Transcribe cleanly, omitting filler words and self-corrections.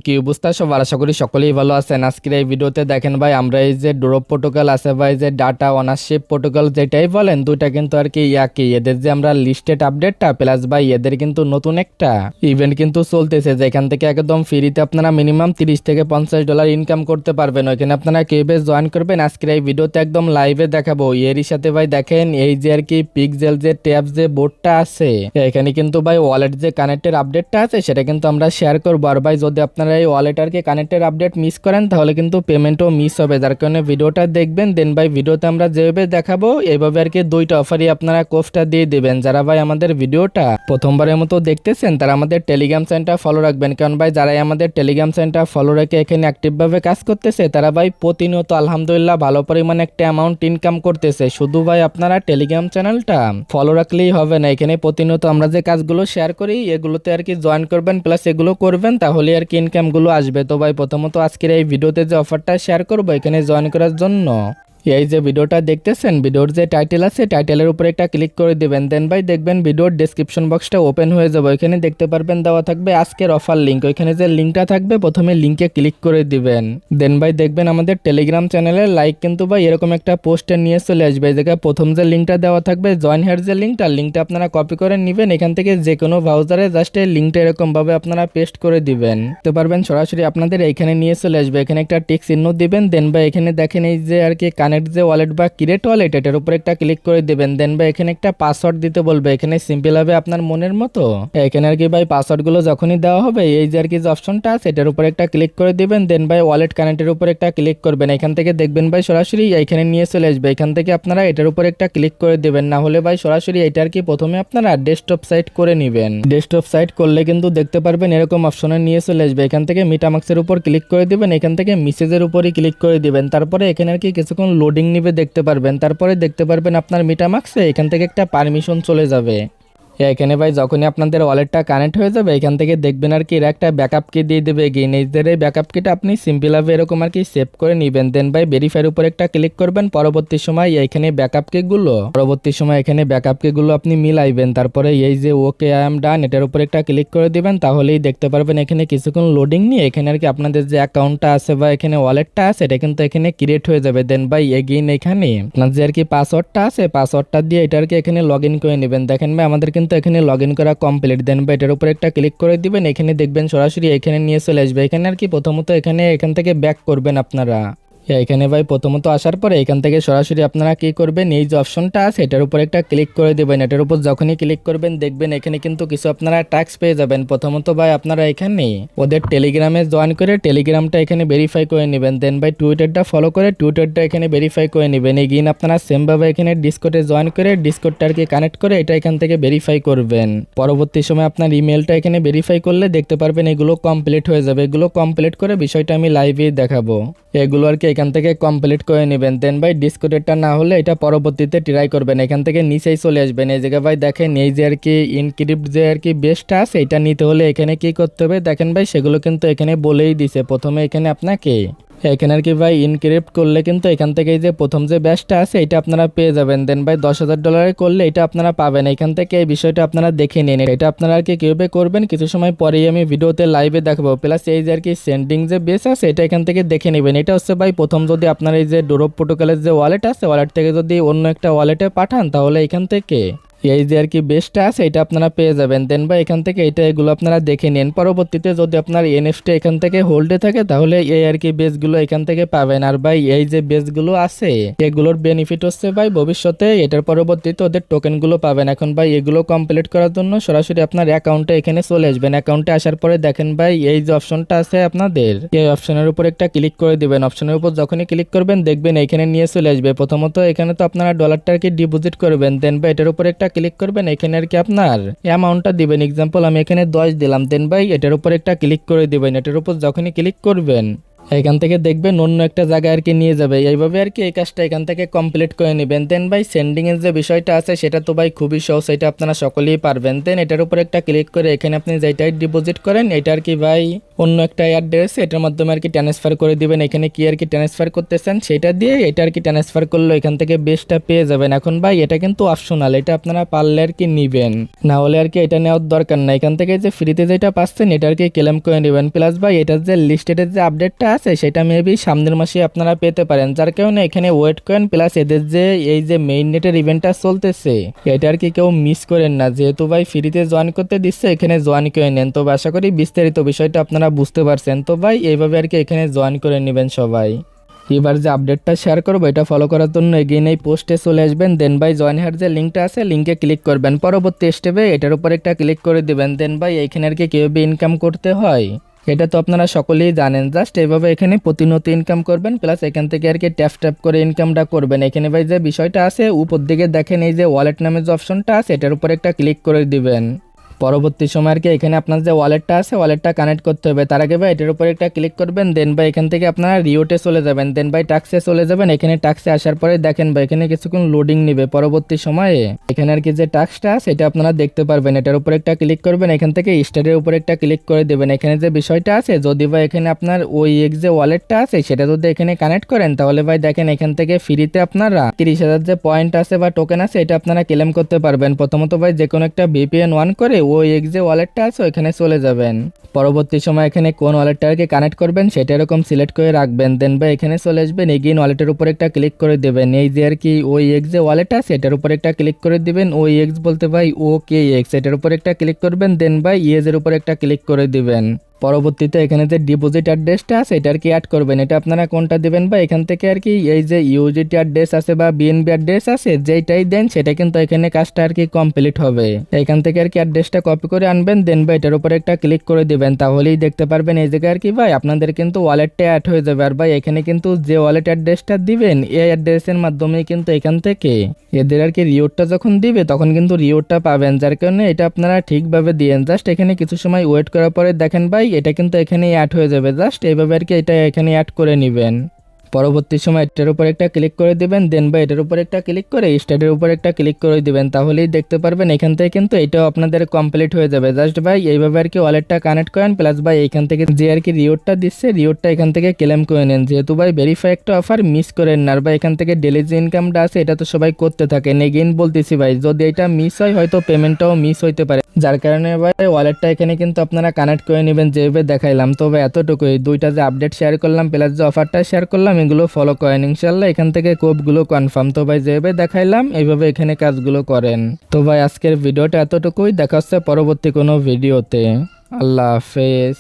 কি অবস্থা সবার, আশা করি সকলেই ভালো আছেন। আজকের এই ভিডিওতে দেখেন ভাই, আমরা এই যে ড্রপ প্রোটোকল আছে ভাই, যে ডাটা ওনারশিপ প্রোটোকল যেটাই বলেন, দুইটা কিন্তু আর কি একই। এদের যে আমরা লিস্টেড আপডেটটা প্লাস ভাই এদের কিন্তু নতুন একটা ইভেন্ট কিন্তু চলতেছে, যেখান থেকে একদম ফ্রিতে আপনারা মিনিমাম 30 থেকে $50 ইনকাম করতে পারবেন। ওইখানে আপনারা কিভাবে জয়েন করবেন আজকের এই ভিডিওতে একদম লাইভে দেখাবো। এরই সাথে ভাই দেখেন এই যে আর কি পিক্সেল যে ট্যাব যে বোর্ডটা আছে, এখানে কিন্তু ভাই ওয়ালেট যে কানেক্টের আপডেটটা আছে সেটা কিন্তু আমরা শেয়ার করবো। আর ভাই যদি আপনারা এই ওয়ালেট আর কি কানেক্টের আপডেট মিস করেন তাহলে কিন্তু পেমেন্টও মিস হবে, যার কারণে ভিডিওটা দেখবেন। দেন ভাই ভিডিওতে আমরা যেভাবে দেখাবো এইভাবে আর কি দুইটা অফারই আপনারা কোর্সটা দিয়ে দিবেন। যারা ভাই আমাদের ভিডিওটা প্রথমবারের মতো দেখতেছেন তারা আমাদের টেলিগ্রাম চ্যানেলটা ফলো রাখবেন, কারণ ভাই যারাই আমাদের টেলিগ্রাম চ্যানেলটা ফলো রেখে এখানে অ্যাক্টিভভাবে কাজ করতেছে তারা ভাই প্রতিনিয়ত আলহামদুলিল্লাহ ভালো পরিমাণে একটা অ্যামাউন্ট ইনকাম করতেছে। শুধু ভাই আপনারা টেলিগ্রাম চ্যানেলটা ফলো রাখলেই হবে না, এখানে প্রতিনিয়ত আমরা যে কাজগুলো শেয়ার করি এগুলোতে আর কি জয়েন করবেন প্লাস এগুলো করবেন, তাহলে আর কি ইনকামগুলো আসবে। তো ভাই প্রথমত আজকের এই ভিডিওতে যে অফারটা শেয়ার করবো এখানে জয়েন করার জন্য এই যে ভিডিওটা দেখতেছেন, ভিডিওর যে টাইটেল আছে টাইটেলের উপরে একটা ক্লিক করে দিবেন। দেন ভাই দেখবেন ভিডিওর ডেসক্রিপশন বক্সটা ওপেন হয়ে যাবে, এখানে দেখতে পারবেন দেওয়া থাকবে আজকের অফার লিঙ্ক। ওইখানে যে লিঙ্কটা থাকবে প্রথমে লিঙ্কে ক্লিক করে দিবেন। দেন ভাই দেখবেন আমাদের টেলিগ্রাম চ্যানেলের লাইক কিন্তু ভাই এরকম একটা পোস্টে নিয়ে চলে আসবে। এই জায়গায় প্রথম যে লিঙ্কটা দেওয়া থাকবে জয়েন হেয়ার যে লিঙ্কটা আপনারা কপি করে নেবেন, এখান থেকে যে কোনো ব্রাউজারে জাস্ট এই লিঙ্কটা এরকম ভাবে আপনারা পেস্ট করে দিবেন। দেখতে পারবেন সরাসরি আপনাদের এইখানে নিয়ে চলে আসবে, এখানে একটা টিক চিহ্ন দিবেন। দেন ভাই এখানে দেখেন এই যে আর কি কানেক্ট যে ওয়ালেট বা ক্রিয়েট ওয়ালেট এটার উপর একটা ক্লিক করে দিবেন। দেন ভাই এখানে একটা পাসওয়ার্ড দিতে বলবে, এখানে সিম্পল হবে আপনার মনের মতো। এখানে আর কি ভাই পাসওয়ার্ড গুলো যখনই দেওয়া হবে এই যে আর কি যে অপশনটা আছে এটার উপর একটা ক্লিক করে দিবেন। দেন ভাই ওয়ালেট কানেক্টের উপর একটা ক্লিক করবেন, এখান থেকে দেখবেন ভাই সরাসরি এখানে নিয়ে চলে আসবে। এখান থেকে আপনারা এটার উপর একটা ক্লিক করে দিবেন, না হলে ভাই সরাসরি এটা আর কি প্রথমে আপনারা ডেস্কটপ সাইট করে নেবেন। ডেস্কটপ সাইট করলে কিন্তু দেখতে পারবেন এরকম অপশনে নিয়ে চলে আসবে। এখান থেকে মিটামাক্সের উপর ক্লিক করে দিবেন, এখান থেকে মেসেজের উপরই ক্লিক করে দিবেন। তারপরে এখানে আর কি কিছুক্ষণ লোডিং নিবে দেখতে পারবেন, তারপরে দেখতে পারবেন আপনার মিটামাক্সে এখান থেকে একটা পারমিশন চলে যাবে। এখানে ভাই যখনই আপনাদের ওয়ালেটটা কানেক্ট হয়ে যাবে এখান থেকে দেখবেন আর কি এর একটা ব্যাকআপ কি দিয়ে দেবে। নিজেদের এই ব্যাকআপ কিটা আপনি সিম্পলভাবে এরকম আর কি সেভ করে নেবেন। দেন ভাই ভেরিফাইয়ের উপর একটা ক্লিক করবেন, পরবর্তী সময় এখানে ব্যাকআপ কিগুলো আপনি মিলাইবেন। তারপরে এই যে ওকে আই এম ডান এটার উপর একটা ক্লিক করে দিবেন, তাহলেই দেখতে পারবেন এখানে কিছুক্ষণ লোডিং নিয়ে এখানে আর কি আপনাদের যে অ্যাকাউন্টটা আছে বা এখানে ওয়ালেটটা আছে এটা কিন্তু এখানে ক্রিয়েট হয়ে যাবে। দেন ভাই এগেইন এখানে আপনার যে আর কি পাসওয়ার্ডটা আছে পাসওয়ার্ডটা দিয়ে এটা আর কি এখানে লগ ইন করে নেবেন। দেখেন ভাই আমাদের কিন্তু এখানে লগ ইন করা কমপ্লিট। দেন বা এটার উপর একটা ক্লিক করে দিবেন, এখানে দেখবেন সরাসরি এখানে নিয়ে চলে আসবে। এখানে আর কি প্রথমত এখান থেকে ব্যাক করবেন আপনারা। এখানে ভাই প্রথমত আসার পরে এখান থেকে সরাসরি আপনারা কি করবেন, এই যে অপশনটা আছে এটার উপর একটা ক্লিক করে দেবেন। এটার উপর যখনই ক্লিক করবেন দেখবেন এখানে কিন্তু কিছু আপনারা ট্যাক্স পেয়ে যাবেন। প্রথমত ভাই আপনারা এখানে ওদের টেলিগ্রামে জয়েন করে টেলিগ্রামটা এখানে ভেরিফাই করে নেবেন। দেন ভাই টুইটারটা ফলো করে টুইটারটা এখানে ভেরিফাই করে নেবেন। এগেইন আপনারা সেমভাবে এখানে ডিসকর্ডে জয়েন করে ডিসকর্ডটা আর কি কানেক্ট করে এটা এখান থেকে ভেরিফাই করবেন। পরবর্তী সময় আপনার ইমেলটা এখানে ভেরিফাই করলে দেখতে পারবেন এগুলো কমপ্লিট হয়ে যাবে। এগুলো কমপ্লিট করে বিষয়টা আমি লাইভে দেখাবো, এগুলো আর কি এখান থেকে কমপ্লিট করে নেবেন। দেন ভাই ডিসকর্ডেরটা না হলে এটা পরবর্তীতে ট্রাই করবেন, এখান থেকে নিচেই চলে আসবেন। এই জায়গায় ভাই দেখেন এই যে আর কি ইনক্রিপ্ট যে আর কি বেসটা আছে এটা নিতে হলে এখানে কি করতে হবে দেখেন ভাই, সেগুলো কিন্তু এখানে বলেই দিছে। প্রথমে এখানে আপনাকে এখানে আর কি ভাই ইনক্রিপ্ট করলে কিন্তু এখান থেকে এই যে প্রথম যে ব্যাচটা আছে এটা আপনারা পেয়ে যাবেন। দেন ভাই $10,000 করলে এটা আপনারা পাবেন। এখান থেকে এই বিষয়টা আপনারা দেখে নিন, এটা আপনারা আর কি কিভাবে করবেন কিছু সময় পরেই আমি ভিডিওতে লাইভে দেখাবো। প্লাস এই যে আর কি সেন্ডিং যে বেস আছে এটা এখান থেকে দেখে নেবেন। এটা হচ্ছে ভাই প্রথম যদি আপনার এই যে ড্রপ প্রোটোকলের যে ওয়ালেট আছে ওয়ালেট থেকে যদি অন্য একটা ওয়ালেটে পাঠান তাহলে এখান থেকে এই যে আর কি বেসটা আছে এটা আপনারা পেয়ে যাবেন। দেন বা এখান থেকে এগুলো আপনারা দেখে নিন। পরবর্তীতে যদি আপনার এনএফটি এখান থেকে হোল্ডে থাকে তাহলে এই আর কি বেসগুলো এখান থেকে পাবেন। আর ভাই এই যে বেসগুলো আছে এগুলোর বেনিফিট হচ্ছে ভাই ভবিষ্যতে এটার পরবর্তীতে ওদের টোকেনগুলো পাবেন। এখন ভাই এগুলো কমপ্লিট করার জন্য সরাসরি আপনার অ্যাকাউন্টে এখানে চলে আসবেন। অ্যাকাউন্টে আসার পরে দেখেন ভাই এই যে অপশনটা আছে আপনাদের এই অপশনের উপর একটা ক্লিক করে দিবেন। অপশনের উপর যখনই ক্লিক করবেন দেখবেন এখানে নিয়ে চলে আসবে। প্রথমত এখানে তো আপনারা ডলারটা আর কি ডিপোজিট করবেন। দেন ভাই এটার উপর একটা ক্লিক করবেন, এখানে আর কি আপনার অ্যামাউন্টটা দিবেন। এক্সাম্পল আমি এখানে 10 দিলাম। দেন ভাই এটার উপর একটা ক্লিক করে দিবেন। এটার উপর যখনই ক্লিক করবেন এখান থেকে দেখবেন অন্য একটা জায়গায় আর কি নিয়ে যাবে, এইভাবে আর কি এই কাজটা এখান থেকে কমপ্লিট করে নেবেন। দেন ভাই সেন্ডিং এর যে বিষয়টা আছে সেটা তো ভাই খুবই সহজ, এটা আপনারা সকলেই পারবেন। দেন এটার উপর একটা ক্লিক করে এখানে আপনি যেটাই ডিপোজিট করেন এটা আর কি ভাই অন্য একটা অ্যাড্রেস, এটার মাধ্যমে আর কি ট্রান্সফার করে দিবেন। এখানে কি আর কি ট্রান্সফার করতেছেন সেটা দিয়ে এটা আর কি ট্রান্সফার করলে এখান থেকে বেশটা পেয়ে যাবেন। এখন ভাই এটা কিন্তু অপশনাল, এটা আপনারা পারলে আর কি নিবেন, না হলে আর কি এটা নেওয়ার দরকার নাই। এখান থেকে যে ফ্রিতে যেটা পাচ্ছেন এটা আর কি ক্লেম করে নেবেন। প্লাস ভাই এটার যে লিস্টেডের যে আপডেটটা আছে সেটা মেবি সামনের মাসে আপনারা পেতে পারেন, যার কারণে এখানে ওয়েট করেন। প্লাস এদের যে এই যে মেইন নেটের ইভেন্টটা চলতেছে এটা আর কি কেউ মিস করেন না, যেহেতু ভাই ফ্রিতে জয়েন করতে দিচ্ছে এখানে জয়েন করে নেন। তো আশা করি বিস্তারিত বিষয়টা আপনারা বুঝতে পারছেন। তো ভাই এইভাবে আর কি এখানে জয়েন করে নেবেন সবাই। এবার যে আপডেটটা শেয়ার করবো এটা ফলো করার জন্য এগেইন এই পোস্টে চলে আসবেন। দেন ভাই জয়েন হওয়ার যে লিঙ্কটা আছে লিঙ্কে ক্লিক করবেন, পরবর্তী স্টেপে এটার উপর একটা ক্লিক করে দিবেন। দেন ভাই এইখানে আর কি কীভাবে ইনকাম করতে হয় এটা তো আপনারা সকলেই জানেন, জাস্ট এইভাবে এখানে প্রতিনিয়ত ইনকাম করবেন। প্লাস এখান থেকে আর কি ট্যাপ ট্যাপ করে ইনকামটা করবেন। এখানে ভাই যে বিষয়টা আছে উপর দিকে দেখেন এই যে ওয়ালেট নামের যে অপশনটা আছে এটার উপর একটা ক্লিক করে দিবেন। পরবর্তী সময় আর কি এখানে আপনার যে ওয়ালেটটা আছে ওয়ালেটটা কানেক্ট করতে হবে, তার আগে ভাই এটার উপর একটা ক্লিক করবেন। দেন ভাই এখান থেকে আপনারা রিওটে চলে যাবেন। দেন ভাই টাক্সে চলে যাবেন। এখানে টাক্সে আসার পরে দেখেন ভাই এখানে কিছুক্ষণ লোডিং নেবে। পরবর্তী সময়ে এখানে আর কি যে টাক্সটা সেটা আপনারা দেখতে পারবেন, এটার উপর একটা ক্লিক করবেন। এখান থেকে স্টার্টের উপর একটা ক্লিক করে দেবেন। এখানে যে বিষয়টা আছে যদি ভাই এখানে আপনার ওই যে ওয়ালেটটা আছে সেটা যদি এখানে কানেক্ট করেন তাহলে ভাই দেখেন এখান থেকে ফ্রিতে আপনারা 30,000 যে পয়েন্ট আছে বা টোকেন আছে এটা আপনারা ক্লেম করতে পারবেন। প্রথমত ভাই যে কোনো একটা VPN অন করে ওই যে ওয়ালেটটা আছে ওইখানে চলে যাবেন। পরবর্তী সময় এখানে কোন ওয়ালেটটাকে কানেক্ট করবেন সেটা এরকম সিলেক্ট করে রাখবেন। দেন ভাই এখানে চলে আসবেন, এগেইন ওয়ালেটের উপর একটা ক্লিক করে দেবেন। এই যে আর কি ওই যে ওয়ালেট আছে এটার উপর একটা ক্লিক করে দিবেন। ওই বলতে ভাই OKX এটার উপর একটা ক্লিক করবেন। দেন ভাই এর উপর একটা ক্লিক করে দিবেন। পরবর্তীতে এখানে যে ডিপোজিট অ্যাড্রেসটা আছে এটা আর কি অ্যাড করবেন। এটা আপনারা কোনটা দিবেন বা এখান থেকে আর কি এই যে ইউজিটি অ্যাড্রেস আছে বা BNB অ্যাড্রেস আছে যেটাই দেন সেটা কিন্তু এখানে কাজটা আর কি কমপ্লিট হবে। এখান থেকে আর কি অ্যাড্রেসটা কপি করে আনবেন। দেন ভাই এটার উপর একটা ক্লিক করে দিবেন, তাহলেই দেখতে পারবেন এই জায়গায় আর কি ভাই আপনাদের কিন্তু ওয়ালেটটা অ্যাড হয়ে যাবে। আর ভাই এখানে কিন্তু যে ওয়ালেট অ্যাড্রেসটা দিবেন এই অ্যাড্রেসের মাধ্যমে কিন্তু এখান থেকে এদের আর কি রিওয়ার্ডটা যখন দিবে তখন কিন্তু রিওয়ার্ডটা পাবেন, যার কারণে এটা আপনারা ঠিকভাবে দিয়েন। জাস্ট এখানে কিছু সময় ওয়েট করার পরে দেখেন ভাই এটা কিন্তু এখানেই অ্যাড হয়ে যাবে। জাস্ট এইভাবে আর কি এটা এখানে অ্যাড করে নেবেন। পরবর্তী সময় এটার উপর একটা ক্লিক করে দিবেন। দেন বা এটার উপর একটা ক্লিক করে স্টার্টের উপর একটা ক্লিক করে দিবেন, তাহলেই দেখতে পারবেন এখান থেকে কিন্তু এটাও আপনাদের কমপ্লিট হয়ে যাবে। জাস্ট ভাই এইভাবে আর কি ওয়ালেটটা কানেক্ট করেন। প্লাস ভাই এখান থেকে যে আর কি রিওয়ার্ডটা দিচ্ছে রিওয়ার্ডটা এখান থেকে ক্লেম করে নেন, যেহেতু ভাই ভেরিফাই একটা অফার মিস করেন না। আর ভাই এখান থেকে ডেলি যে ইনকামটা আছে এটা তো সবাই করতে থাকেন। এগেইন বলতেছি ভাই যদি এটা মিস হয় হয়তো পেমেন্টটাও মিস হইতে পারে, যার কারণে ভাই ওয়ালেটটা এখানে কিন্তু আপনারা কানেক্ট করে নেবেন যেভাবে দেখাইলাম। তো ভাই এতটুকুই, দুইটা যে আপডেট শেয়ার করলাম প্লাস যে অফারটা শেয়ার করলাম এগুলো ফলো করেন ইনশাল্লাহ এখান থেকে কোপগুলো কনফার্ম। তো ভাই যেভাবে দেখাইলাম এইভাবে এখানে কাজগুলো করেন। তো ভাই আজকের ভিডিওটা এতটুকুই, দেখা হচ্ছে পরবর্তী কোনো ভিডিওতে। আল্লাহ হাফেজ।